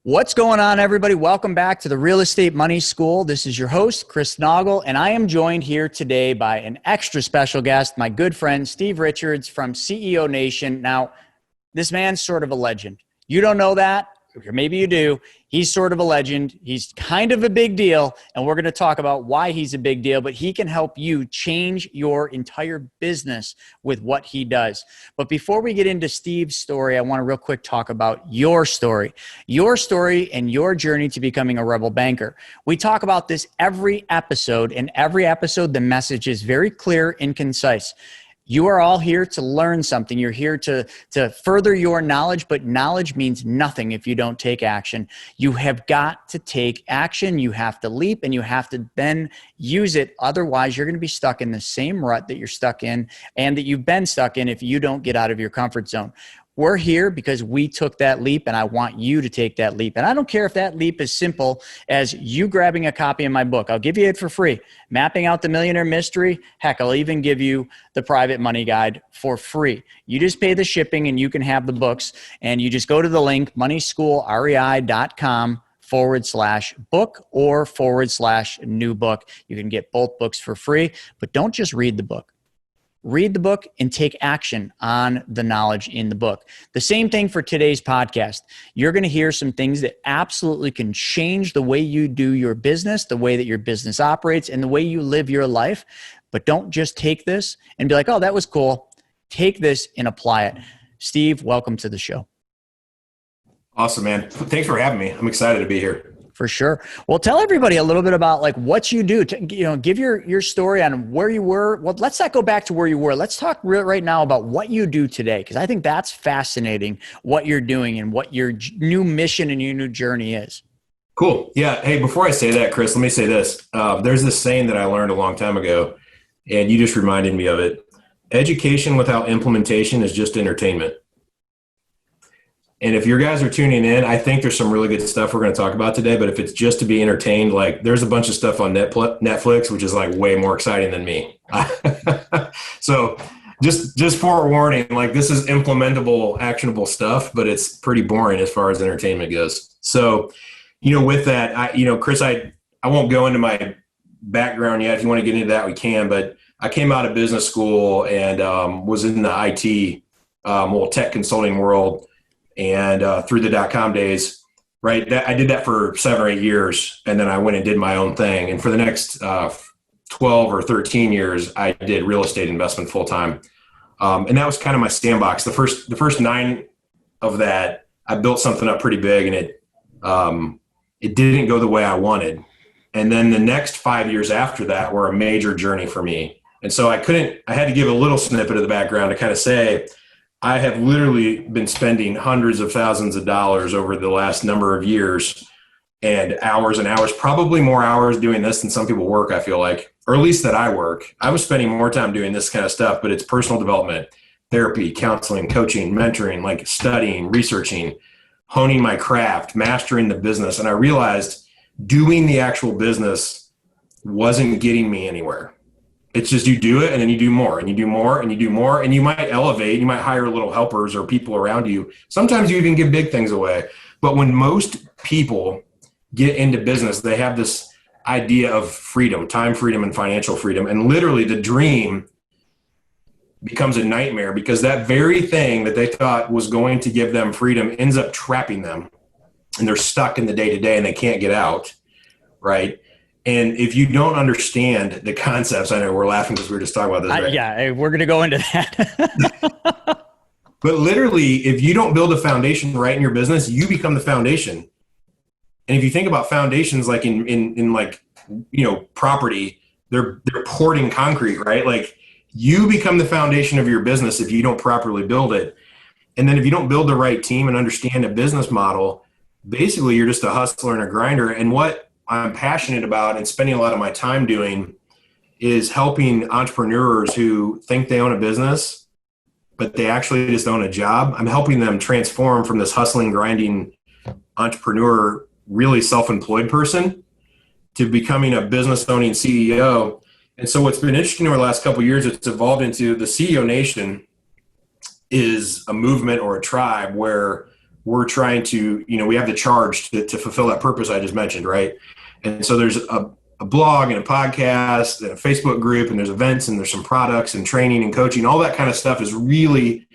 What's going on, everybody? Welcome back to the Real Estate Money School. This is your host, Chris Noggle, and I am joined here today by an extra special guest, my good friend, Steve Richards from CEO Nation. Now, this man's sort of a legend. You don't know that, or maybe you do. He's sort of a legend. He's kind of a big deal, and we're going to talk about why he's a big deal, but he can help you change your entire business with what he does. But before we get into Steve's story, I want to real quick talk about your story and your journey to becoming a rebel banker. We talk about this every episode, and every episode, the message is very clear and concise. You are all here to learn something. You're here to further your knowledge, but knowledge means nothing if you don't take action. You have got to take action. You have to leap, and you have to then use it. Otherwise, you're going to be stuck in the same rut that you're stuck in and that you've been stuck in if you don't get out of your comfort zone. We're here because we took that leap, and I want you to take that leap. And I don't care if that leap is simple as you grabbing a copy of my book. I'll give you it for free. Mapping Out the Millionaire Mystery. Heck, I'll even give you the Private Money Guide for free. You just pay the shipping and you can have the books. And you just go to the link, moneyschoolrei.com/book or /new book. You can get both books for free, but don't just read the book. Read the book and take action on the knowledge in the book. The same thing for today's podcast. You're going to hear some things that absolutely can change the way you do your business, the way that your business operates, and the way you live your life. But don't just take this and be like, oh, that was cool. Take this and apply it. Steve, welcome to the show. Awesome, man. Thanks for having me. I'm excited to be here. For sure. Well, tell everybody a little bit about like what you do. Give your story on where you were. Well, let's not go back to where you were. Let's talk right now about what you do today, because I think that's fascinating what you're doing and what your new mission and your new journey is. Cool. Yeah. Hey, before I say that, Chris, let me say this. There's this saying that I learned a long time ago, and you just reminded me of it. Education without implementation is just entertainment. And if your guys are tuning in, I think there's some really good stuff we're going to talk about today. But if it's just to be entertained, like there's a bunch of stuff on Netflix, which is like way more exciting than me. So just forewarning, like this is implementable, actionable stuff, but it's pretty boring as far as entertainment goes. So, with that, Chris, I won't go into my background yet. If you want to get into that, we can. But I came out of business school and was in the IT, tech consulting world. And through the .com days, right, I did that for 7 or 8 years, and then I went and did my own thing. And for the next 12 or 13 years, I did real estate investment full time, and that was kind of my sandbox. The first 9 of that, I built something up pretty big, and it didn't go the way I wanted. And then the next 5 years after that were a major journey for me. And so I had to give a little snippet of the background to kind of say, I have literally been spending hundreds of thousands of dollars over the last number of years and hours, probably more hours doing this than some people work, I feel like, or at least that I work. I was spending more time doing this kind of stuff, but it's personal development, therapy, counseling, coaching, mentoring, like studying, researching, honing my craft, mastering the business. And I realized doing the actual business wasn't getting me anywhere. It's just you do it and then you do more and you do more and you do more, and you might elevate, you might hire little helpers or people around you. Sometimes you even give big things away. But when most people get into business, they have this idea of freedom, time freedom and financial freedom. And literally the dream becomes a nightmare because that very thing that they thought was going to give them freedom ends up trapping them. And they're stuck in the day-to-day and they can't get out, right? And if you don't understand the concepts, I know we're laughing because we were just talking about this. Right? Yeah, we're going to go into that. But literally, if you don't build a foundation right in your business, you become the foundation. And if you think about foundations, like in like, property, they're pouring concrete, right? Like you become the foundation of your business if you don't properly build it. And then if you don't build the right team and understand a business model, basically you're just a hustler and a grinder. And what I'm passionate about and spending a lot of my time doing is helping entrepreneurs who think they own a business, but they actually just own a job. I'm helping them transform from this hustling, grinding entrepreneur, really self-employed person to becoming a business owning CEO. And so what's been interesting over the last couple of years, it's evolved into the CEO Nation is a movement or a tribe where we're trying to, we have the charge to fulfill that purpose I just mentioned, right? And so there's a blog and a podcast and a Facebook group, and there's events and there's some products and training and coaching. All that kind of stuff is really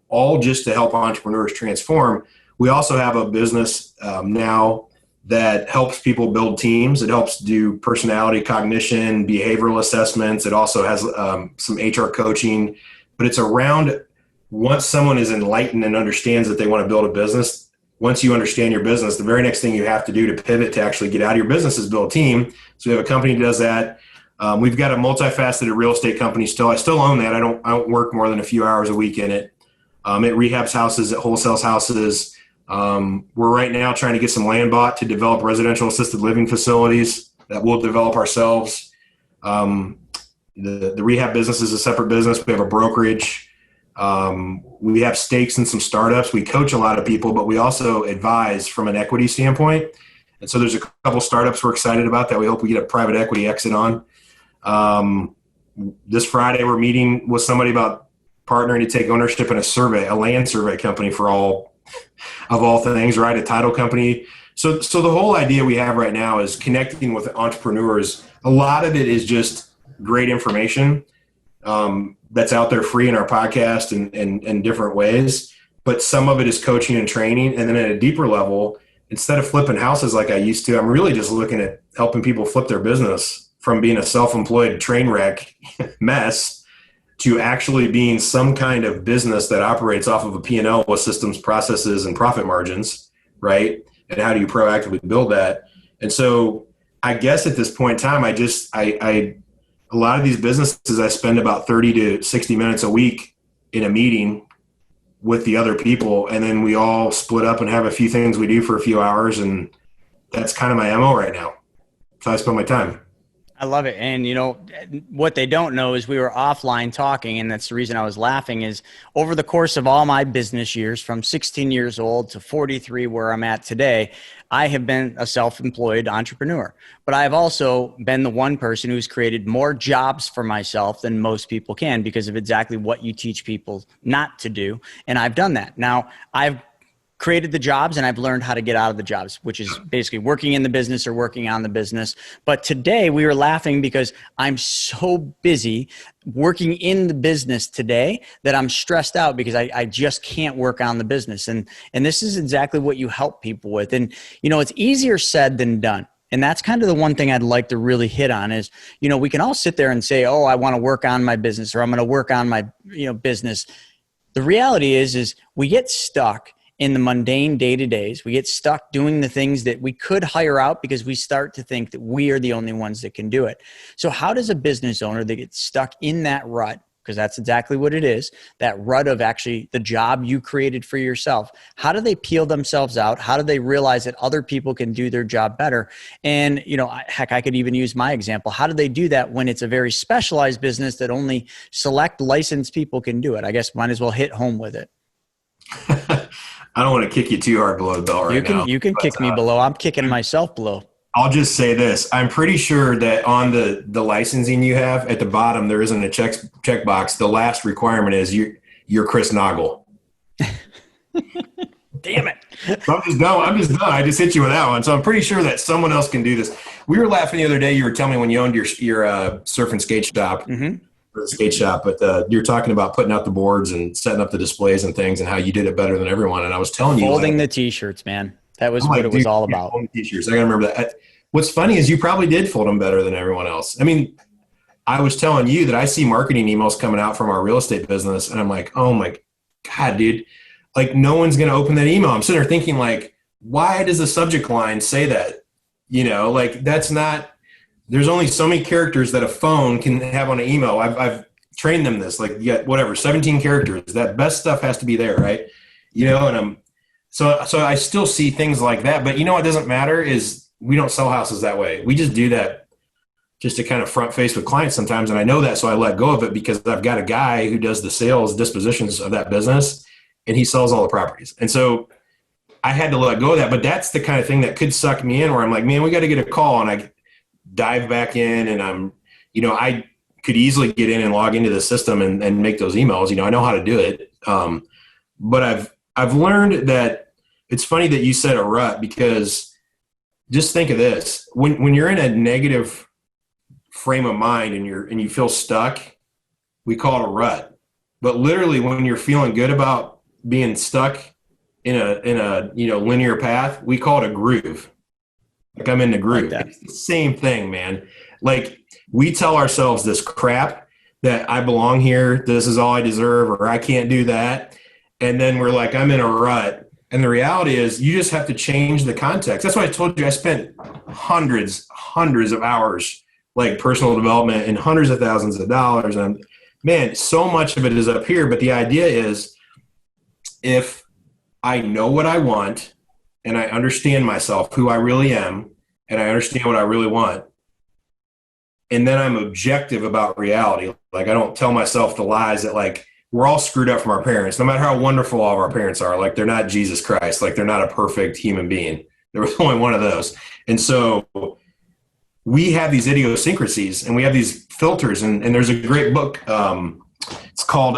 all just to help entrepreneurs transform. We also have a business now that helps people build teams. It helps do personality cognition, behavioral assessments. It also has some HR coaching, but it's around once someone is enlightened and understands that they want to build a business. Once you understand your business, the very next thing you have to do to pivot to actually get out of your business is build a team. So we have a company that does that. We've got a multifaceted real estate company still. I still own that. I don't work more than a few hours a week in it. It rehabs houses, it wholesales houses. We're right now trying to get some land bought to develop residential assisted living facilities that we'll develop ourselves. The rehab business is a separate business. We have a brokerage. We have stakes in some startups. We coach a lot of people, but we also advise from an equity standpoint. And so there's a couple startups we're excited about that we hope we get a private equity exit on. This Friday, we're meeting with somebody about partnering to take ownership in a land survey company for all things, right? A title company. So the whole idea we have right now is connecting with entrepreneurs. A lot of it is just great information that's out there free in our podcast and different ways. But some of it is coaching and training. And then at a deeper level, instead of flipping houses like I used to, I'm really just looking at helping people flip their business from being a self-employed train wreck mess to actually being some kind of business that operates off of a P&L with systems, processes, and profit margins, right? And how do you proactively build that? And so I guess at this point in time, a lot of these businesses, I spend about 30 to 60 minutes a week in a meeting with the other people, and then we all split up and have a few things we do for a few hours, and that's kind of my MO right now. So I spend my time. I love it. And what they don't know is we were offline talking, and that's the reason I was laughing, is over the course of all my business years, from 16 years old to 43, where I'm at today, I have been a self-employed entrepreneur, but I've also been the one person who's created more jobs for myself than most people can because of exactly what you teach people not to do. And I've done that. Now I've created the jobs and I've learned how to get out of the jobs, which is basically working in the business or working on the business. But today we were laughing because I'm so busy working in the business today that I'm stressed out because I just can't work on the business. And this is exactly what you help people with. And, it's easier said than done. And that's kind of the one thing I'd like to really hit on is, we can all sit there and say, oh, I want to work on my business, or I'm going to work on my, business. The reality is we get stuck in the mundane day-to-days. We get stuck doing the things that we could hire out because we start to think that we are the only ones that can do it. So how does a business owner that gets stuck in that rut, because that's exactly what it is, that rut of actually the job you created for yourself, how do they peel themselves out? How do they realize that other people can do their job better? And, heck, I could even use my example. How do they do that when it's a very specialized business that only select licensed people can do it? I guess might as well hit home with it. I don't want to kick you too hard below the belt right now. You can kick me below. I'm kicking myself below. I'll just say this. I'm pretty sure that on the licensing you have at the bottom, there isn't a checkbox. The last requirement is you're Chris Noggle. Damn it. So I'm just done. I just hit you with that one. So I'm pretty sure that someone else can do this. We were laughing the other day. You were telling me when you owned your surf and skate shop. Mm-hmm. For the skate shop, but you're talking about putting out the boards and setting up the displays and things and how you did it better than everyone. And I was telling you, folding the t-shirts, man. That was what it was all about. T-shirts. I gotta remember that. What's funny is you probably did fold them better than everyone else. I mean, I was telling you that I see marketing emails coming out from our real estate business, and I'm like, oh my God, dude, like no one's gonna open that email. I'm sitting there thinking like, why does the subject line say that? Like that's not. There's only so many characters that a phone can have on an email. I've trained them this, like, yeah, whatever, 17 characters. That best stuff has to be there, right? And so I still see things like that. But what doesn't matter is we don't sell houses that way. We just do that just to kind of front face with clients sometimes. And I know that, so I let go of it because I've got a guy who does the sales dispositions of that business, and he sells all the properties. And so I had to let go of that. But that's the kind of thing that could suck me in where I'm like, man, we got to get a call. And I dive back in and I could easily get in and log into the system and make those emails. I know how to do it. But I've learned that it's funny that you said a rut, because just think of this. When you're in a negative frame of mind and you feel stuck, we call it a rut. But literally when you're feeling good about being stuck in a linear path, we call it a groove. Like, I'm in the Like groove. that. It's the same thing, man. Like, we tell ourselves this crap that I belong here, this is all I deserve, or I can't do that. And then we're like, I'm in a rut. And the reality is you just have to change the context. That's why I told you I spent hundreds of hours, like personal development, and hundreds of thousands of dollars. And man, so much of it is up here. But the idea is, if I know what I want and I understand myself, who I really am, and I understand what I really want, and then I'm objective about reality. Like, I don't tell myself the lies that, like, we're all screwed up from our parents, no matter how wonderful all of our parents are. Like, they're not Jesus Christ. Like, they're not a perfect human being. There was only one of those. And so we have these idiosyncrasies and we have these filters. And there's a great book. It's called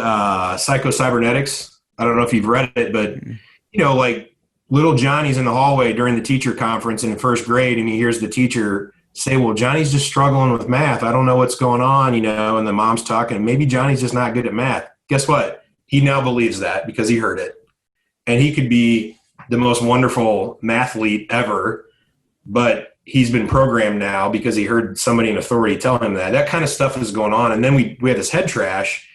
Psycho-Cybernetics. I don't know if you've read it, but, like, little Johnny's in the hallway during the teacher conference in first grade, and he hears the teacher say, well, Johnny's just struggling with math. I don't know what's going on, and the mom's talking. Maybe Johnny's just not good at math. Guess what? He now believes that because he heard it. And he could be the most wonderful mathlete ever, but he's been programmed now because he heard somebody in authority tell him that. That kind of stuff is going on. And then we have this head trash.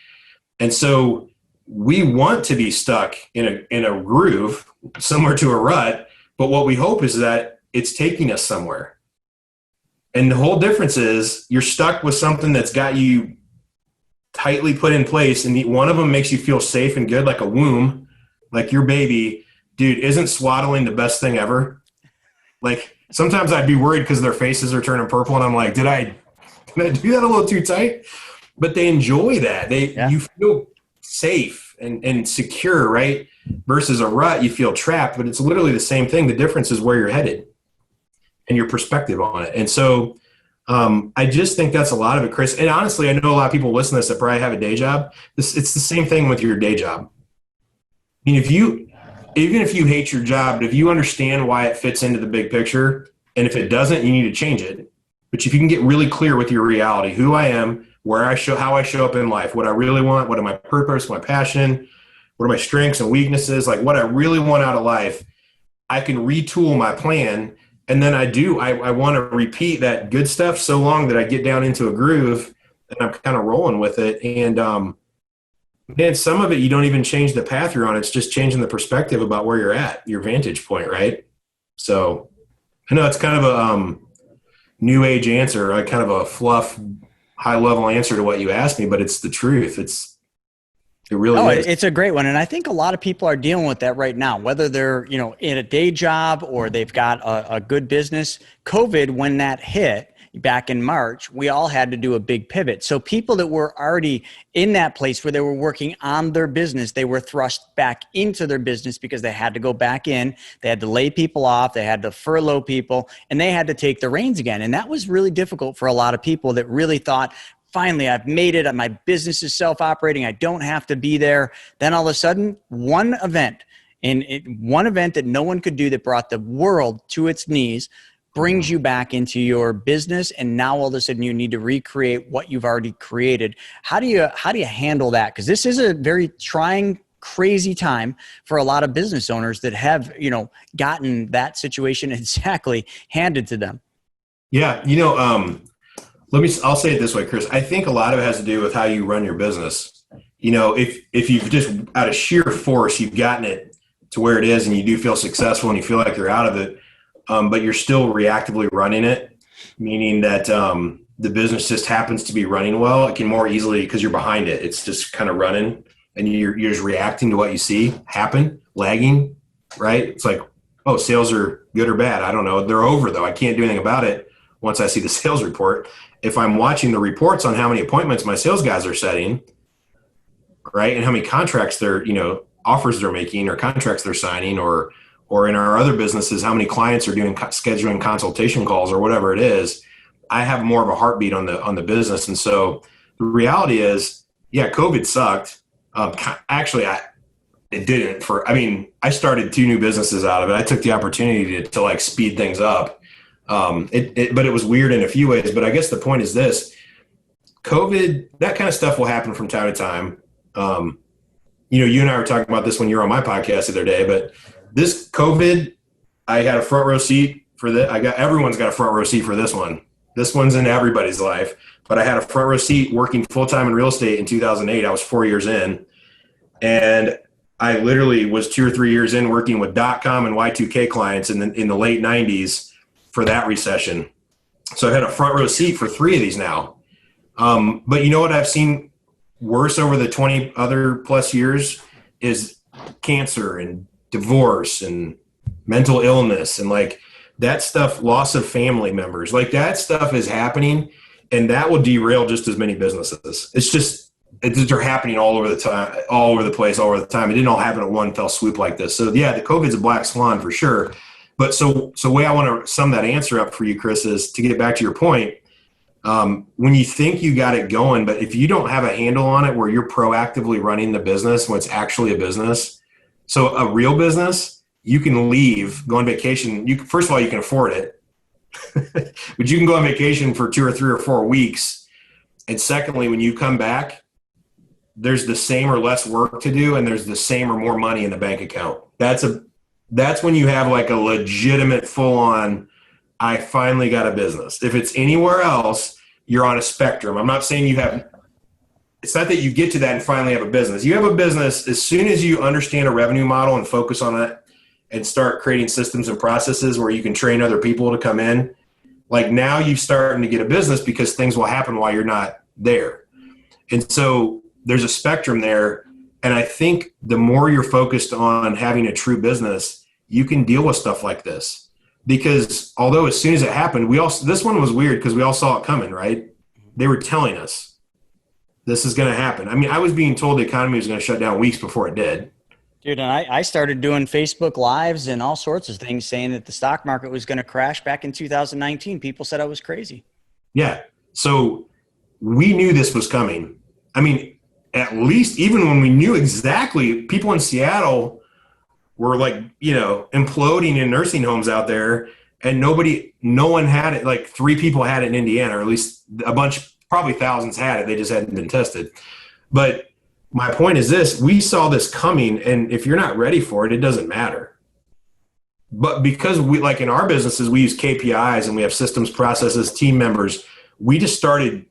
And so we want to be stuck in a groove, similar to a rut, but what we hope is that it's taking us somewhere. And the whole difference is you're stuck with something that's got you tightly put in place, and one of them makes you feel safe and good, like a womb, like your baby. Dude, isn't swaddling the best thing ever? Like, sometimes I'd be worried because their faces are turning purple, and I'm like, did I do that a little too tight? But they enjoy that. You feel safe and secure, right? Versus a rut, you feel trapped, but it's literally the same thing. The difference is where you're headed and your perspective on it. And so I just think that's a lot of it, Chris. And honestly, I know a lot of people listen to this that probably have a day job. It's the same thing with your day job. I mean, even if you hate your job, but if you understand why it fits into the big picture, and if it doesn't, you need to change it. But if you can get really clear with your reality, who I am, how I show up in life, what I really want, what are my purpose, my passion, what are my strengths and weaknesses, like what I really want out of life, I can retool my plan. And then I want to repeat that good stuff so long that I get down into a groove and I'm kind of rolling with it. And man, some of it, you don't even change the path you're on. It's just changing the perspective about where you're at, your vantage point, right? So I know it's kind of a new age answer, like kind of a fluff, high level answer to what you asked me, but it's the truth. It really is. It's a great one. And I think a lot of people are dealing with that right now, whether they're, in a day job or they've got a good business. COVID, when that hit back in March, we all had to do a big pivot. So people that were already in that place where they were working on their business, they were thrust back into their business because they had to go back in. They had to lay people off. They had to furlough people, and they had to take the reins again. And that was really difficult for a lot of people that really thought, finally, I've made it. My business is self-operating. I don't have to be there. Then all of a sudden, one event that no one could do that brought the world to its knees brings you back into your business. And now all of a sudden you need to recreate what you've already created. How do you handle that? Because this is a very trying, crazy time for a lot of business owners that have, gotten that situation exactly handed to them. Yeah. I'll say it this way, Chris. I think a lot of it has to do with how you run your business. If you've just out of sheer force, you've gotten it to where it is and you do feel successful and you feel like you're out of it, but you're still reactively running it, meaning that the business just happens to be running well. It can more easily, because you're behind it, it's just kind of running and you're just reacting to what you see happen, lagging, right? It's like, oh, sales are good or bad. I don't know. They're over though. I can't do anything about it once I see the sales report. If I'm watching the reports on how many appointments my sales guys are setting, right, and how many contracts offers they're making or contracts they're signing, or in our other businesses, how many clients are doing scheduling consultation calls or whatever it is, I have more of a heartbeat on the business. And so the reality is, yeah, COVID sucked. Actually, it didn't I started 2 new businesses out of it. I took the opportunity to like speed things up. But it was weird in a few ways. But I guess the point is this: COVID, that kind of stuff will happen from time to time. You and I were talking about this when you were on my podcast the other day, but this COVID, I had a front row seat for this. Everyone's got a front row seat for this one. This one's in everybody's life, but I had a front row seat working full-time in real estate in 2008. I was 4 years in, and I literally was 2 or 3 years in working with .com and Y2K clients in the late 90s for that recession. So I've had a front row seat for 3 of these now. But you know what I've seen worse over the 20 other plus years is cancer and divorce and mental illness and like that stuff, loss of family members, like that stuff is happening, and that will derail just as many businesses. They're happening all over the time, all over the place, all over the time. It didn't all happen at one fell swoop like this. So yeah, the COVID's a black swan for sure. But so the way I want to sum that answer up for you, Chris, is to get back to your point. When you think you got it going, but if you don't have a handle on it where you're proactively running the business when it's actually a business, so a real business, you can leave, go on vacation. First of all, you can afford it, but you can go on vacation for 2 or 3 or 4 weeks. And secondly, when you come back, there's the same or less work to do, and there's the same or more money in the bank account. That's when you have like a legitimate full-on, I finally got a business. If it's anywhere else, you're on a spectrum. I'm not saying it's not that you get to that and finally have a business. You have a business as soon as you understand a revenue model and focus on it and start creating systems and processes where you can train other people to come in. Like now you're starting to get a business because things will happen while you're not there. And so there's a spectrum there. And I think the more you're focused on having a true business, you can deal with stuff like this. Because although as soon as it happened, this one was weird because we all saw it coming, right? They were telling us this is going to happen. I mean, I was being told the economy was going to shut down weeks before it did. Dude, and I started doing Facebook Lives and all sorts of things saying that the stock market was going to crash back in 2019. People said I was crazy. Yeah. So we knew this was coming. I mean, at least even when we knew exactly, people in Seattle were like, imploding in nursing homes out there, and no one had it. Like 3 people had it in Indiana, or at least a bunch, probably thousands had it. They just hadn't been tested. But my point is this: we saw this coming, and if you're not ready for it, it doesn't matter. But because we, like in our businesses, we use KPIs and we have systems, processes, team members, we just started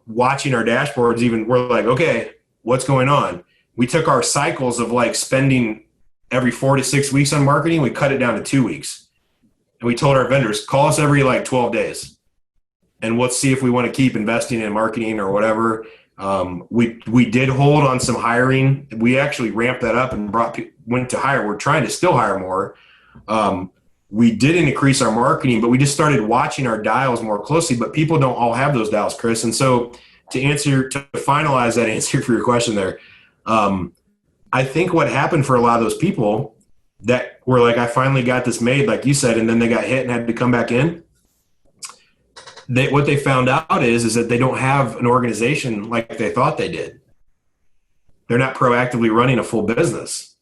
watching our dashboards. We're like, okay, what's going on? We took our cycles of like spending every 4 to 6 weeks on marketing. We cut it down to 2 weeks. And we told our vendors, call us every like 12 days. And let's see if we want to keep investing in marketing or whatever. We did hold on some hiring. We actually ramped that up and went to hire. We're trying to still hire more. We didn't increase our marketing, but we just started watching our dials more closely. But people don't all have those dials, Chris. And so to finalize that answer for your question there, I think what happened for a lot of those people that were like, I finally got this made, like you said, and then they got hit and had to come back in. What they found out is that they don't have an organization like they thought they did. They're not proactively running a full business.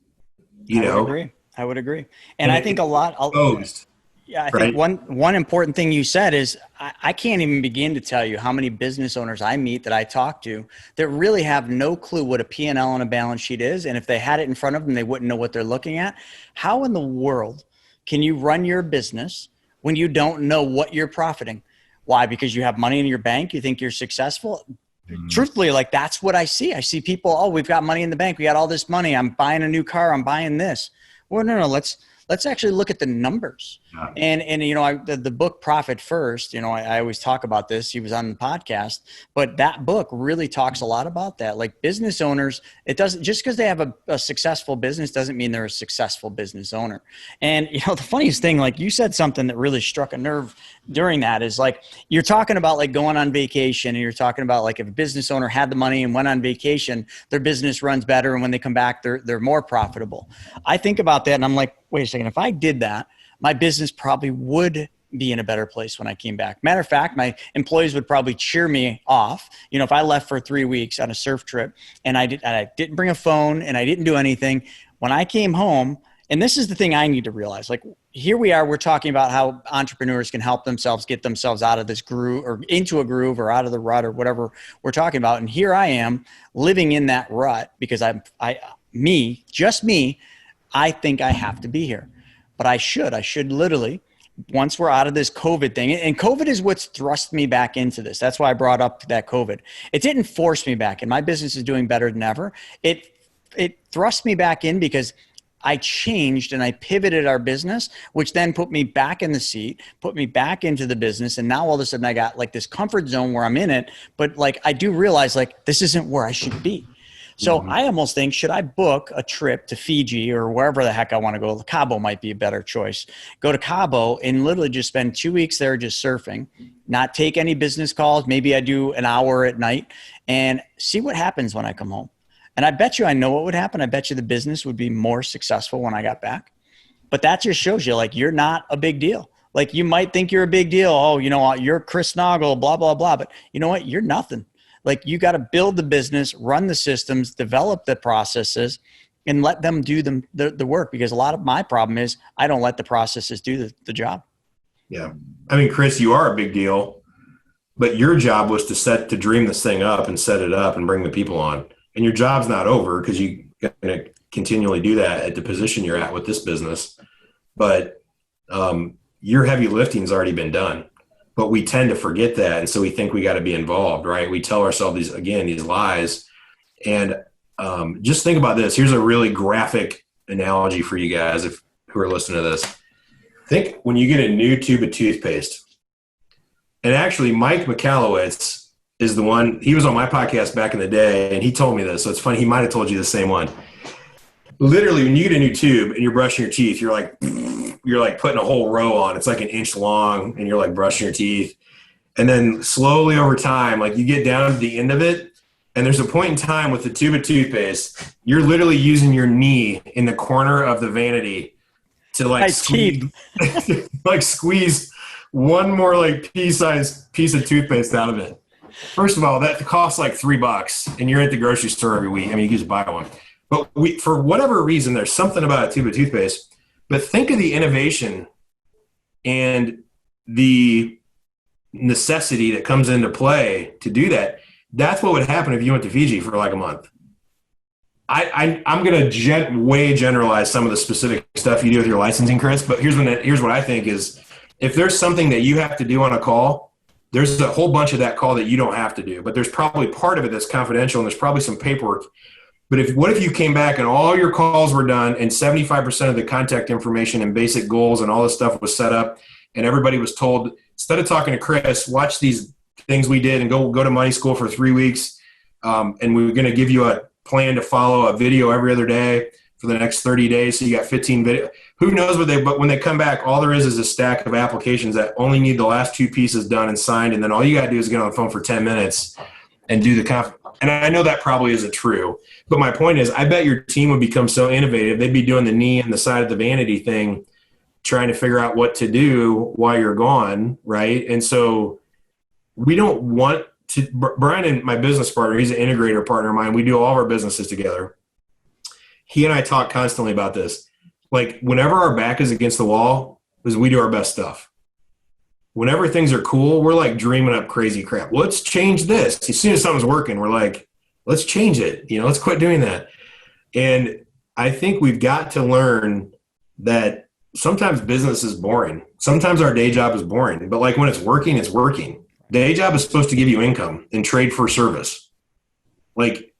I would agree. And I think exposed. Yeah, I think one important thing you said is I can't even begin to tell you how many business owners I meet that I talk to that really have no clue what a P&L on a balance sheet is. And if they had it in front of them, they wouldn't know what they're looking at. How in the world can you run your business when you don't know what you're profiting? Why? Because you have money in your bank. You think you're successful. Mm-hmm. Truthfully, like that's what I see. I see people, oh, we've got money in the bank. We got all this money. I'm buying a new car. I'm buying this. Well, no, let's actually look at the numbers. Yeah. And the book Profit First, I always talk about this. He was on the podcast, but that book really talks a lot about that. Like business owners, it doesn't, just because they have a successful business doesn't mean they're a successful business owner. And, the funniest thing, like you said something that really struck a nerve during that is like, you're talking about like going on vacation, and you're talking about like if a business owner had the money and went on vacation, their business runs better. And when they come back, they're more profitable. I think about that and I'm like, wait a second, if I did that, my business probably would be in a better place when I came back. Matter of fact, my employees would probably cheer me off. If I left for 3 weeks on a surf trip and I didn't bring a phone and I didn't do anything, when I came home, and this is the thing I need to realize, like here we are, we're talking about how entrepreneurs can help themselves get themselves out of this groove or into a groove or out of the rut or whatever we're talking about. And here I am living in that rut because just me, I think I have to be here, but I should literally, once we're out of this COVID thing, and COVID is what's thrust me back into this. That's why I brought up that COVID. It didn't force me back in. My business is doing better than ever. It thrust me back in because I changed and I pivoted our business, which then put me back in the seat, put me back into the business. And now all of a sudden I got like this comfort zone where I'm in it, but like I do realize like this isn't where I should be. So I almost think, should I book a trip to Fiji or wherever the heck I want to go? Cabo might be a better choice. Go to Cabo and literally just spend 2 weeks there just surfing, not take any business calls. Maybe I do an hour at night and see what happens when I come home. And I bet you I know what would happen. I bet you the business would be more successful when I got back. But that just shows you like you're not a big deal. Like you might think you're a big deal. Oh, you know, you're Chris Noggle, blah, blah, blah. But you know what? You're nothing. Like you got to build the business, run the systems, develop the processes, and let them do the work. Because a lot of my problem is I don't let the processes do the job. Yeah. I mean, Chris, you are a big deal, but your job was to dream this thing up and set it up and bring the people on. And your job's not over because you're going to continually do that at the position you're at with this business. But your heavy lifting's already been done. But we tend to forget that. And so we think we got to be involved, right? We tell ourselves these lies. And just think about this. Here's a really graphic analogy for you guys who are listening to this. Think when you get a new tube of toothpaste. And actually, Mike McAllowitz is the one, he was on my podcast back in the day, and he told me this. So it's funny, he might have told you the same one. Literally, when you get a new tube and you're brushing your teeth, you're like putting a whole row on. It's like an inch long, and you're like brushing your teeth. And then slowly over time, like you get down to the end of it, and there's a point in time with the tube of toothpaste, you're literally using your knee in the corner of the vanity to like squeeze one more like pea-sized piece of toothpaste out of it. First of all, that costs like $3, and you're at the grocery store every week. I mean, you can just buy one. But for whatever reason, there's something about a tube of toothpaste. But think of the innovation and the necessity that comes into play to do that. That's what would happen if you went to Fiji for like a month. I'm going to way generalize some of the specific stuff you do with your licensing, Chris. But here's what I think is, if there's something that you have to do on a call, there's a whole bunch of that call that you don't have to do. But there's probably part of it that's confidential, and there's probably some paperwork. But what if you came back and all your calls were done and 75% of the contact information and basic goals and all this stuff was set up, and everybody was told, instead of talking to Chris, watch these things we did and go to money school for 3 weeks, and we're going to give you a plan to follow a video every other day for the next 30 days. So you got 15 videos. Who knows but when they come back, all there is a stack of applications that only need the last 2 pieces done and signed. And then all you got to do is get on the phone for 10 minutes and do the and I know that probably isn't true, but my point is, I bet your team would become so innovative. They'd be doing the knee and the side of the vanity thing, trying to figure out what to do while you're gone. Right. And so we don't want to, Brian and my business partner, he's an integrator partner of mine. We do all of our businesses together. He and I talk constantly about this. Like whenever our back is against the wall, is we do our best stuff. Whenever things are cool, we're like dreaming up crazy crap. Let's change this. As soon as something's working, we're like, let's change it. Let's quit doing that. And I think we've got to learn that sometimes business is boring. Sometimes our day job is boring, but like when it's working, it's working. Day job is supposed to give you income and trade for service. Like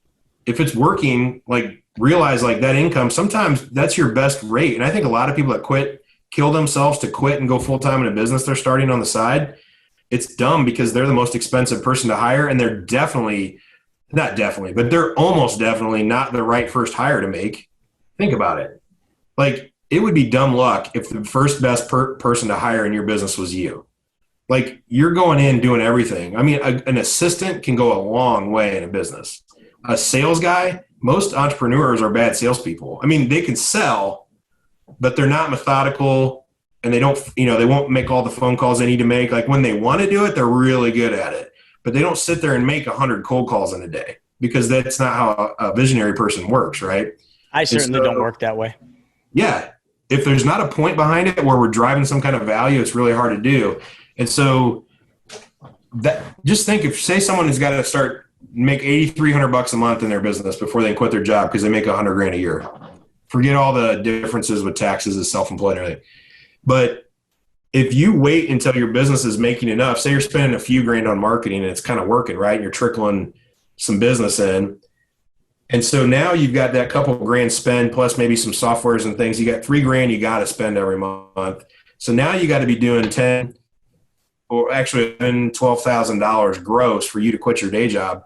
if it's working, like realize like that income, sometimes that's your best rate. And I think a lot of people that kill themselves to quit and go full-time in a business they're starting on the side. It's dumb because they're the most expensive person to hire, and they're but they're almost definitely not the right first hire to make. Think about it. Like it would be dumb luck if the first best person to hire in your business was you. Like you're going in doing everything. I mean, an assistant can go a long way in a business. A sales guy, most entrepreneurs are bad salespeople. I mean, they can sell, but they're not methodical, and they won't make all the phone calls they need to make. Like when they want to do it, they're really good at it, but they don't sit there and make 100 cold calls in a day, because that's not how a visionary person works. Right. I And certainly don't so, work that way. yeah, if there's not a point behind it where we're driving some kind of value, it's really hard to do. And so that, just think, if say someone has got to start make $8,300 a month in their business before they quit their job because they make $100,000 a year. Forget all the differences with taxes as self-employed and everything. But if you wait until your business is making enough, say you're spending a few grand on marketing and it's kind of working, right? And you're trickling some business in. And so now you've got that couple grand spend plus maybe some softwares and things. You got $3,000 you got to spend every month. So now you got to be doing 10 or actually $12,000 gross for you to quit your day job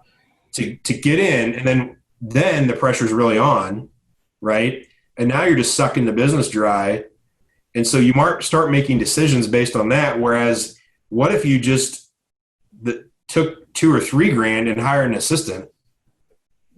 to get in. And then the pressure's really on, right? And now you're just sucking the business dry. And so you might start making decisions based on that. Whereas what if you just took 2 or 3 grand and hired an assistant?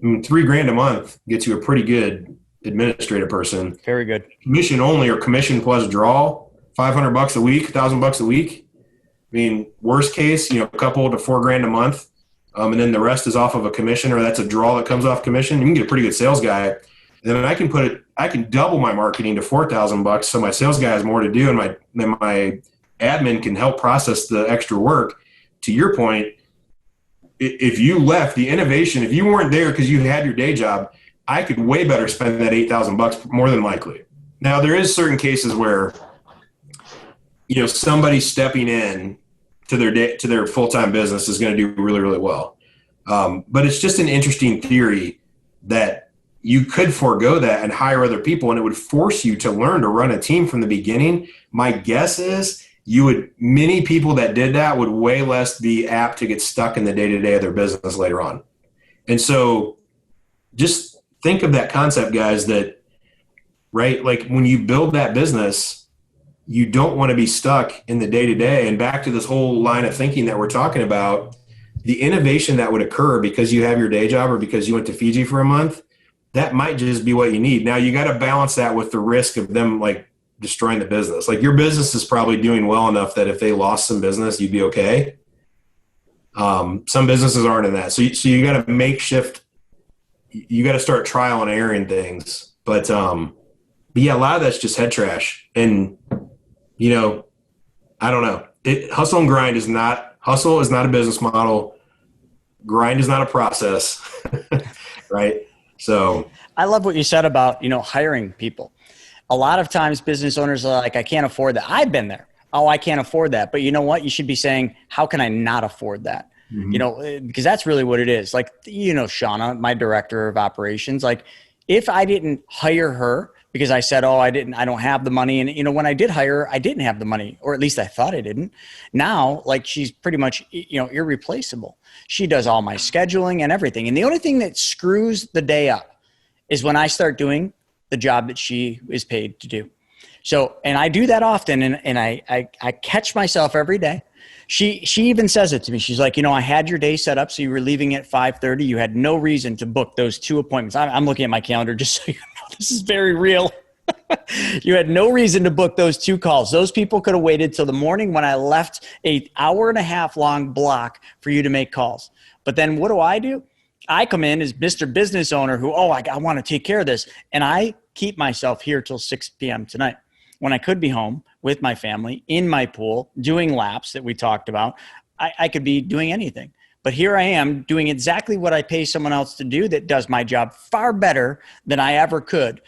I mean, $3,000 a month gets you a pretty good administrative person. Very good. Commission only or commission plus draw, $500 a week, $1,000 a week. I mean, worst case, a couple to $4,000 a month. And then the rest is off of a commission, or that's a draw that comes off commission. You can get a pretty good sales guy. And then I can double my marketing to $4,000, so my sales guy has more to do, and my admin can help process the extra work. To your point, if you left the innovation, if you weren't there because you had your day job, I could way better spend that $8,000 more than likely. Now there is certain cases where, somebody stepping in to their full-time business is going to do really, really well. But it's just an interesting theory that you could forego that and hire other people, and it would force you to learn to run a team from the beginning. My guess is many people that did that would way less be apt to get stuck in the day-to-day of their business later on. And so just think of that concept, guys, that, right? Like when you build that business, you don't want to be stuck in the day-to-day. And back to this whole line of thinking that we're talking about, the innovation that would occur because you have your day job or because you went to Fiji for a month, that might just be what you need. Now you got to balance that with the risk of them like destroying the business. Like your business is probably doing well enough that if they lost some business, you'd be okay. Some businesses aren't in that. So you got to make shift. You got to start trial and erroring things. But yeah, a lot of that's just head trash. And, I don't know. Hustle and grind is not a business model. Grind is not a process, right? So I love what you said about, hiring people. A lot of times business owners are like, I can't afford that. I've been there. Oh, I can't afford that. But you know what? You should be saying, how can I not afford that? Mm-hmm. Because that's really what it is. Like, Shauna, my director of operations, like if I didn't hire her because I said, I don't have the money. And, when I did hire her, I didn't have the money, or at least I thought I didn't. Now, like she's pretty much, irreplaceable. She does all my scheduling and everything. And the only thing that screws the day up is when I start doing the job that she is paid to do. So, and I do that often, and I catch myself every day. She even says it to me. She's like, I had your day set up, so you were leaving at 5:30. You had no reason to book those 2 appointments. I'm looking at my calendar just so you know. This is very real. You had no reason to book those 2 calls. Those people could have waited till the morning when I left an hour and a half long block for you to make calls. But then what do? I come in as Mr. Business Owner who, I want to take care of this. And I keep myself here till 6 p.m. tonight when I could be home with my family, in my pool, doing laps that we talked about. I could be doing anything. But here I am doing exactly what I pay someone else to do that does my job far better than I ever could.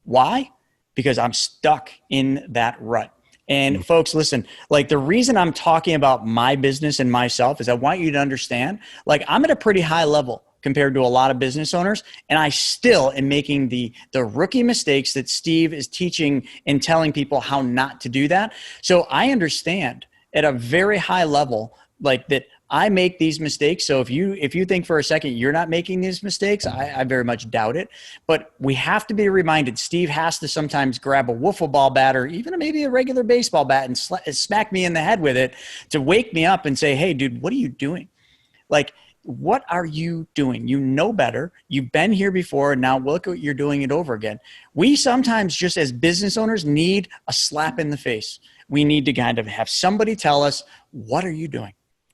Why? Because I'm stuck in that rut. And folks, listen, like the reason I'm talking about my business and myself is I want you to understand, like I'm at a pretty high level compared to a lot of business owners. And I still am making the rookie mistakes that Steve is teaching and telling people how not to do that. So I understand at a very high level, like that I make these mistakes. So if you think for a second you're not making these mistakes, I very much doubt it. But we have to be reminded, Steve has to sometimes grab a wiffle ball bat or even maybe a regular baseball bat and smack me in the head with it to wake me up and say, hey, dude, what are you doing? Like, what are you doing? You know better. You've been here before, and now look what you're doing it over again. We sometimes just as business owners need a slap in the face. We need to kind of have somebody tell us, what are you doing?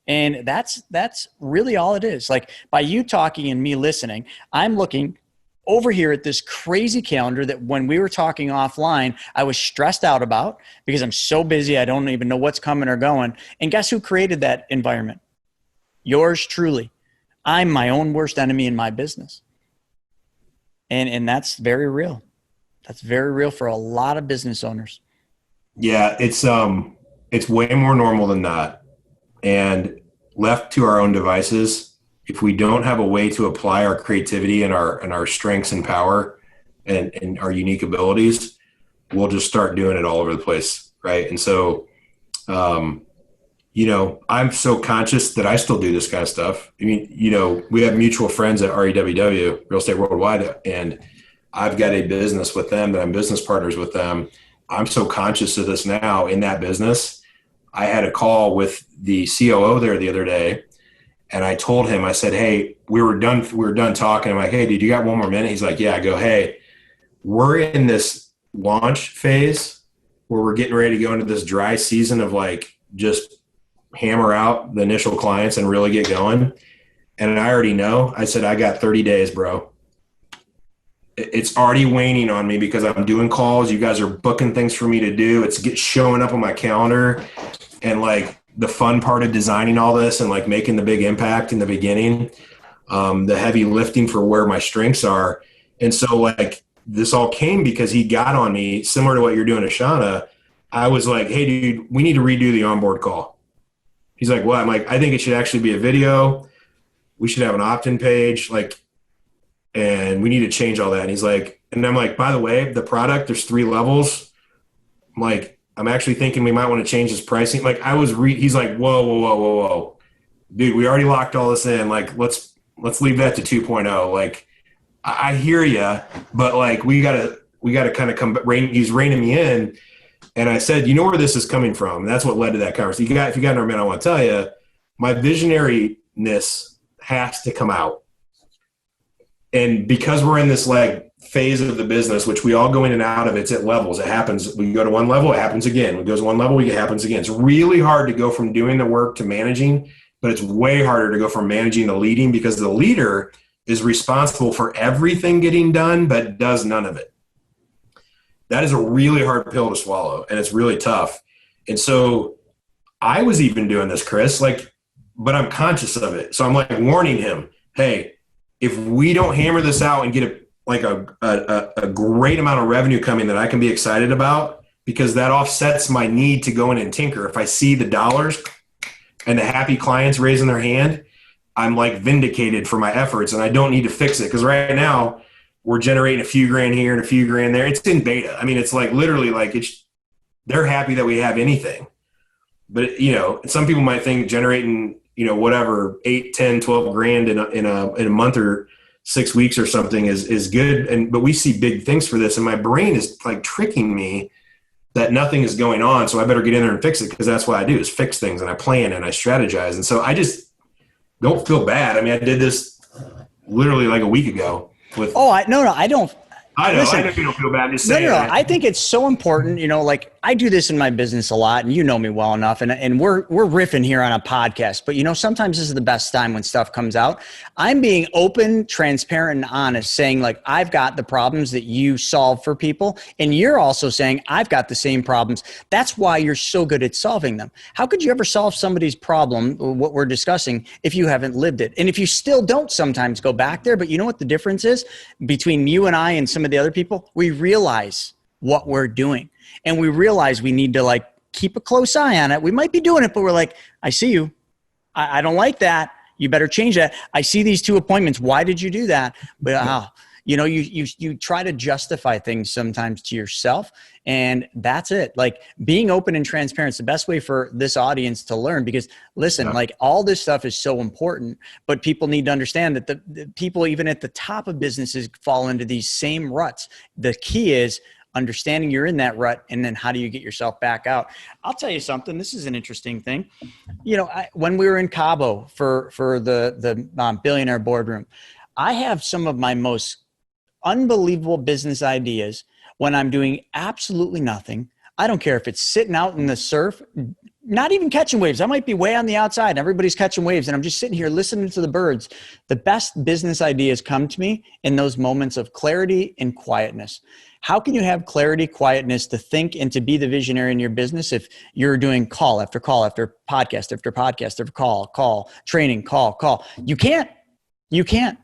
And that's really all it is. Like by you talking and me listening, I'm looking over here at this crazy calendar that when we were talking offline, I was stressed out about because I'm so busy. I don't even know what's coming or going. And guess who created that environment? Yours truly. I'm my own worst enemy in my business. And that's very real. That's very real for a lot of business owners. Yeah, it's way more normal than not. And left to our own devices, if we don't have a way to apply our creativity and our strengths and power and our unique abilities, we'll just start doing it all over the place, right? And so, I'm so conscious that I still do this kind of stuff. I mean, we have mutual friends at REWW, Real Estate Worldwide, and I've got a business with them that I'm business partners with them. I'm so conscious of this now in that business. I had a call with the COO there the other day, and I told him, I said, hey, we were done talking. I'm like, hey, dude, you got one more minute? He's like, yeah. I go, hey, we're in this launch phase where we're getting ready to go into this dry season of like just hammer out the initial clients and really get going. And I already know, I said, I got 30 days, bro. It's already waning on me because I'm doing calls. You guys are booking things for me to do. It's showing up on my calendar. And like the fun part of designing all this and like making the big impact in the beginning, the heavy lifting for where my strengths are. And so like this all came because he got on me, similar to what you're doing to Shauna. I was like, hey dude, we need to redo the onboard call. He's like, what? I'm like, I think it should actually be a video. We should have an opt-in page. Like, and we need to change all that. And he's like, and I'm like, by the way, the product, there's 3 levels. I'm like, I'm actually thinking we might want to change this pricing. Like he's like, whoa. Dude, we already locked all this in. Like, let's leave that to 2.0. Like, I hear you, but like, we gotta kind of he's reining me in. And I said, you know where this is coming from? And that's what led to that conversation. If you got another minute, I want to tell you, my visionariness has to come out. And because we're in this like phase of the business, which we all go in and out of, it's at levels. It happens. We go to one level, it happens again. It goes to one level, it happens again. It's really hard to go from doing the work to managing, but it's way harder to go from managing to leading because the leader is responsible for everything getting done, but does none of it. That is a really hard pill to swallow, and it's really tough. And so I was even doing this, Chris, like, but I'm conscious of it. So I'm like warning him, hey, if we don't hammer this out and get a great amount of revenue coming that I can be excited about, because that offsets my need to go in and tinker. If I see the dollars and the happy clients raising their hand, I'm like vindicated for my efforts and I don't need to fix it. Because right now we're generating a few grand here and a few grand there. It's in beta. I mean, it's like literally like they're happy that we have anything. But, some people might think generating, whatever, 8, 10, 12 grand in a month or 6 weeks or something is good. But we see big things for this. And my brain is like tricking me that nothing is going on. So I better get in there and fix it, because that's what I do, is fix things, and I plan and I strategize. And so I just don't feel bad. I mean, I did this literally like a week ago with. Oh, I don't. I know. Listen, I know you don't feel bad. I'm just saying. No. I think it's so important. Like I do this in my business a lot, and you know me well enough. And we're riffing here on a podcast, but sometimes this is the best time when stuff comes out. I'm being open, transparent, and honest, saying like I've got the problems that you solve for people, and you're also saying I've got the same problems. That's why you're so good at solving them. How could you ever solve somebody's problem, what we're discussing, if you haven't lived it? And if you still don't sometimes go back there, but you know what the difference is between you and I and some of the other people? We realize what we're doing, and we realize we need to like keep a close eye on it. We might be doing it, but we're like, I see you. I don't like that. You better change that. I see these 2 appointments. Why did you do that? But you try to justify things sometimes to yourself, and that's it. Like being open and transparent is the best way for this audience to learn, because listen, like all this stuff is so important, but people need to understand that the people even at the top of businesses fall into these same ruts. The key is understanding you're in that rut, and then how do you get yourself back out? I'll tell you something. This is an interesting thing. When we were in Cabo for the billionaire boardroom, I have some of my most unbelievable business ideas when I'm doing absolutely nothing. I don't care if it's sitting out in the surf, not even catching waves. I might be way on the outside and everybody's catching waves and I'm just sitting here listening to the birds. The best business ideas come to me in those moments of clarity and quietness. How can you have clarity, quietness to think and to be the visionary in your business if you're doing call after call after podcast after podcast after call, training, call? You can't. You can't.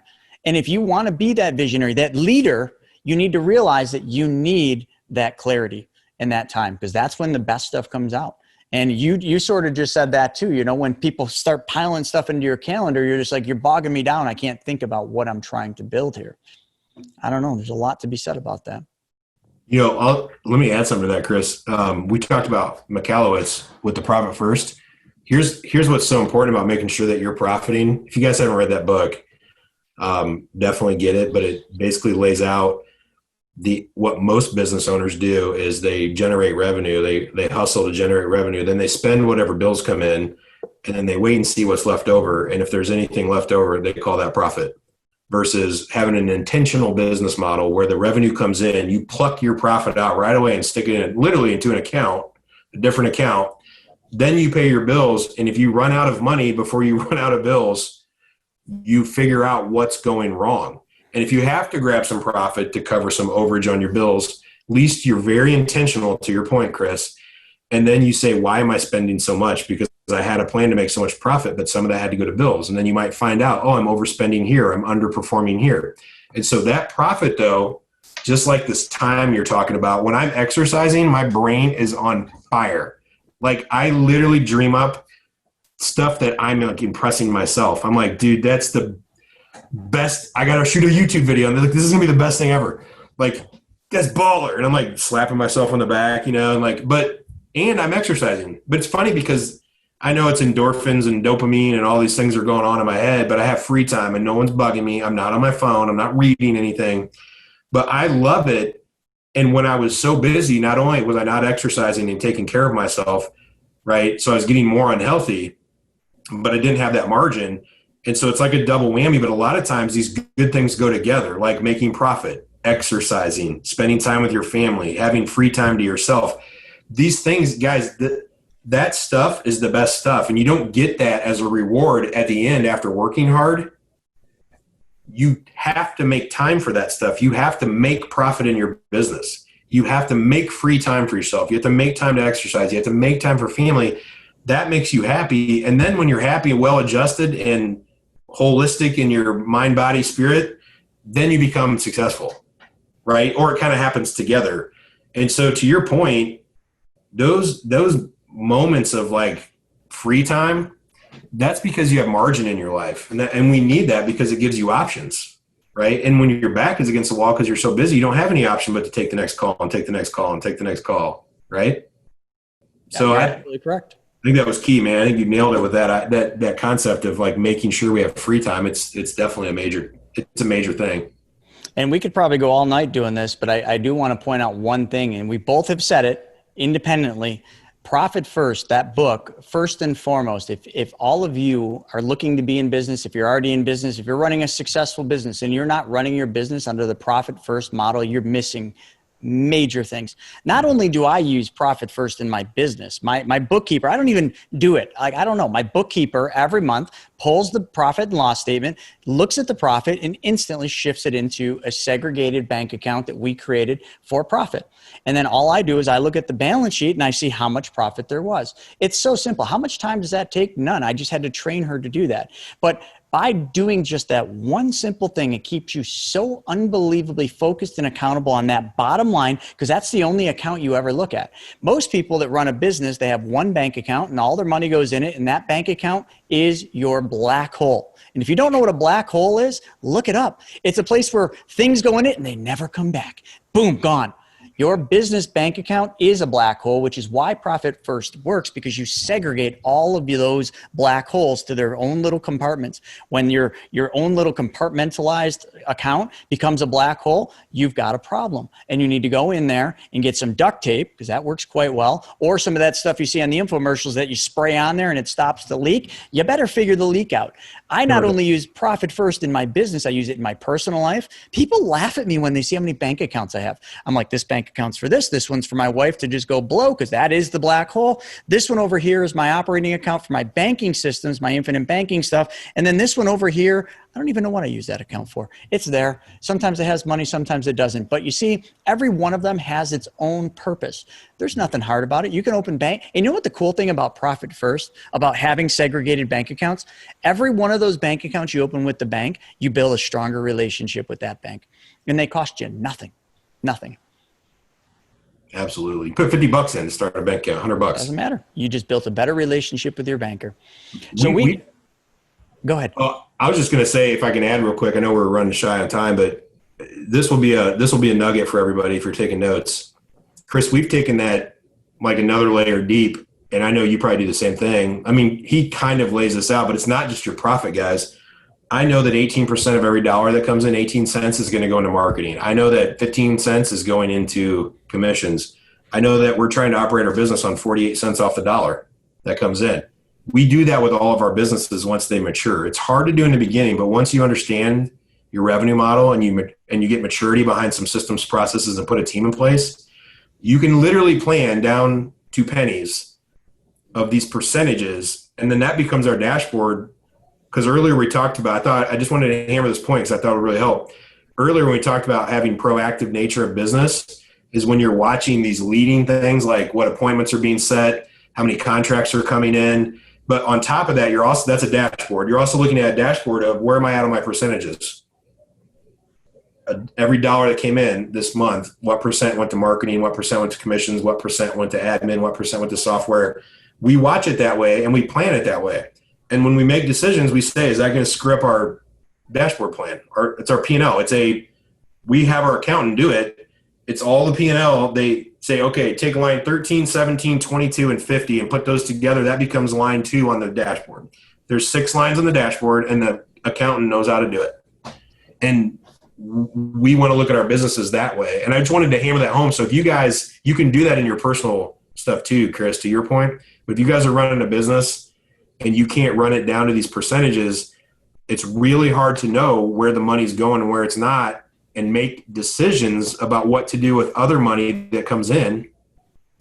And if you want to be that visionary, that leader, you need to realize that you need that clarity in that time, because that's when the best stuff comes out. And you sort of just said that too. You know, when people start piling stuff into your calendar, you're just like, you're bogging me down. I can't think about what I'm trying to build here. I don't know. There's a lot to be said about that. You know, let me add something to that, Chris. We talked about McAllowitz with the profit first. Here's what's so important about making sure that you're profiting. If you guys haven't read that book, definitely get it. But it basically lays out what most business owners do is they generate revenue. They hustle to generate revenue. Then they spend whatever bills come in, and then they wait and see what's left over. And if there's anything left over, they call that profit. Versus having an intentional business model where the revenue comes in, you pluck your profit out right away and stick it literally into an account, a different account. Then you pay your bills. And if you run out of money before you run out of bills, you figure out what's going wrong. And if you have to grab some profit to cover some overage on your bills, at least you're very intentional, to your point, Chris. And then you say, why am I spending so much? Because I had a plan to make so much profit, but some of that had to go to bills. And then you might find out, oh, I'm overspending here. I'm underperforming here. And so that profit, though, just like this time you're talking about, when I'm exercising, my brain is on fire. Like, I literally dream up stuff that I'm like impressing myself. I'm like, dude, that's the best. I got to shoot a YouTube video. And they're like, this is gonna be the best thing ever. Like, that's baller. And I'm like slapping myself on the back, you know, and like, and I'm exercising. But it's funny because I know it's endorphins and dopamine and all these things are going on in my head, but I have free time and no one's bugging me. I'm not on my phone. I'm not reading anything, but I love it. And when I was so busy, not only was I not exercising and taking care of myself, right? So I was getting more unhealthy, but I didn't have that margin. And so it's like a double whammy, but a lot of times these good things go together, like making profit, exercising, spending time with your family, having free time to yourself. These things, guys, that stuff is the best stuff. And you don't get that as a reward at the end after working hard. You have to make time for that stuff. You have to make profit in your business. You have to make free time for yourself. You have to make time to exercise. You have to make time for family. That makes you happy. And then when you're happy and well-adjusted and holistic in your mind, body, spirit, then you become successful, right? Or it kind of happens together. And so to your point, those moments of like free time, that's because you have margin in your life. And we need that because it gives you options, right? And when your back is against the wall because you're so busy, you don't have any option but to take the next call and take the next call and take the next call, right? Yeah, so you're absolutely correct. I think that was key, man. I think you nailed it with that concept of like making sure we have free time. It's definitely a major thing. And we could probably go all night doing this, but I do want to point out one thing, and we both have said it independently. Profit First, that book, first and foremost, if all of you are looking to be in business, if you're already in business, if you're running a successful business and you're not running your business under the Profit First model, you're missing major things. Not only do I use Profit First in my business, my bookkeeper, I don't even do it. Like, I don't know. My bookkeeper every month pulls the profit and loss statement, looks at the profit, and instantly shifts it into a segregated bank account that we created for profit. And then all I do is I look at the balance sheet and I see how much profit there was. It's so simple. How much time does that take? None. I just had to train her to do that. But by doing just that one simple thing, it keeps you so unbelievably focused and accountable on that bottom line, because that's the only account you ever look at. Most people that run a business, they have one bank account and all their money goes in it, and that bank account is your black hole. And if you don't know what a black hole is, look it up. It's a place where things go in it and they never come back. Boom, gone. Your business bank account is a black hole, which is why Profit First works, because you segregate all of those black holes to their own little compartments. When your own little compartmentalized account becomes a black hole, you've got a problem. And you need to go in there and get some duct tape, because that works quite well, or some of that stuff you see on the infomercials that you spray on there and it stops the leak. You better figure the leak out. I not only use Profit First in my business, I use it in my personal life. People laugh at me when they see how many bank accounts I have. I'm like, this bank bank account's for this. This one's for my wife to just go blow because that is the black hole. This one over here is my operating account for my banking systems, my infinite banking stuff. And then this one over here, I don't even know what I use that account for. It's there. Sometimes it has money, sometimes it doesn't. But you see, every one of them has its own purpose. There's nothing hard about it. You can open bank. And you know what the cool thing about Profit First, about having segregated bank accounts? Every one of those bank accounts you open with the bank, you build a stronger relationship with that bank. And they cost you nothing. Nothing. Absolutely. You put $50 in to start a bank account, $100. Doesn't matter. You just built a better relationship with your banker. So go ahead. I was just going to say, if I can add real quick, I know we're running shy on time, but this will be a nugget for everybody if you're taking notes. Chris, we've taken that like another layer deep, and I know you probably do the same thing. I mean, he kind of lays this out, but it's not just your profit, guys. I know that 18% of every dollar that comes in, 18 cents is going to go into marketing. I know that 15 cents is going into commissions. I know that we're trying to operate our business on 48 cents off the dollar that comes in. We do that with all of our businesses once they mature. It's hard to do in the beginning, but once you understand your revenue model and you get maturity behind some systems, processes, and put a team in place, you can literally plan down to pennies of these percentages, and then that becomes our dashboard. Because earlier we talked about, I just wanted to hammer this point because I thought it would really help. Earlier when we talked about having proactive nature of business is when you're watching these leading things like what appointments are being set, how many contracts are coming in. But on top of that, that's a dashboard. You're also looking at a dashboard of where am I at on my percentages? Every dollar that came in this month, what percent went to marketing, what percent went to commissions, what percent went to admin, what percent went to software. We watch it that way and we plan it that way. And when we make decisions, we say, is that going to screw up our dashboard plan? Or it's our P&L. We have our accountant do it. It's all the P&L. They say, okay, take line 13, 17, 22, and 50 and put those together. That becomes line 2 on the dashboard. There's 6 lines on the dashboard and the accountant knows how to do it. And we want to look at our businesses that way. And I just wanted to hammer that home. So if you can do that in your personal stuff too, Chris, to your point. But if you guys are running a business and you can't run it down to these percentages, it's really hard to know where the money's going and where it's not and make decisions about what to do with other money that comes in.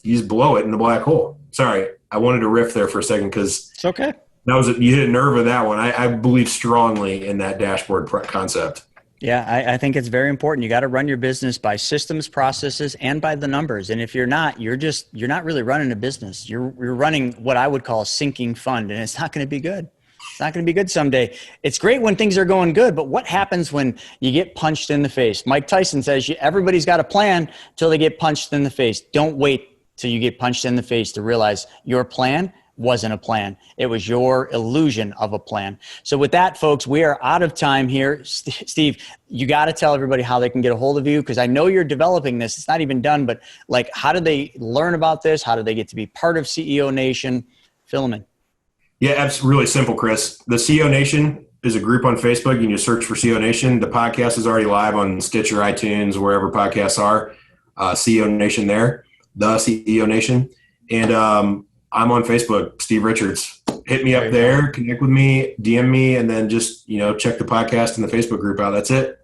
You just blow it in the black hole. Sorry, I wanted to riff there for a second because it's okay. You hit a nerve of that one. I believe strongly in that dashboard concept. Yeah, I think it's very important. You got to run your business by systems, processes, and by the numbers. And if you're not, you're not really running a business. You're running what I would call a sinking fund, and it's not going to be good. It's not going to be good someday. It's great when things are going good, but what happens when you get punched in the face? Mike Tyson says everybody's got a plan till they get punched in the face. Don't wait till you get punched in the face to realize your plan wasn't a plan. It was your illusion of a plan. So with that, folks, we are out of time here. Steve, you got to tell everybody how they can get a hold of you, because I know you're developing this. It's not even done, but like, how do they learn about this? How do they get to be part of CEO Nation? Fill them in. Yeah, it's really simple, Chris. The CEO Nation is a group on Facebook. You can just search for CEO Nation. The podcast is already live on Stitcher, iTunes, wherever podcasts are. CEO Nation there, the CEO Nation. And I'm on Facebook, Steve Richards. Hit me up there, connect with me, DM me, and then just, check the podcast and the Facebook group out. That's it.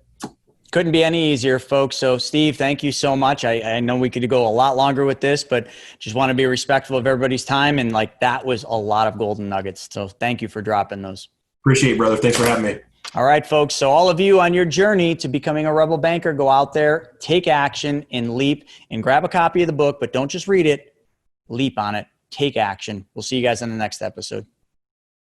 Couldn't be any easier, folks. So, Steve, thank you so much. I know we could go a lot longer with this, but just want to be respectful of everybody's time. And that was a lot of golden nuggets. So thank you for dropping those. Appreciate it, brother. Thanks for having me. All right, folks. So all of you on your journey to becoming a rebel banker, go out there, take action, and leap, and grab a copy of the book, but don't just read it, leap on it. Take action. We'll see you guys in the next episode.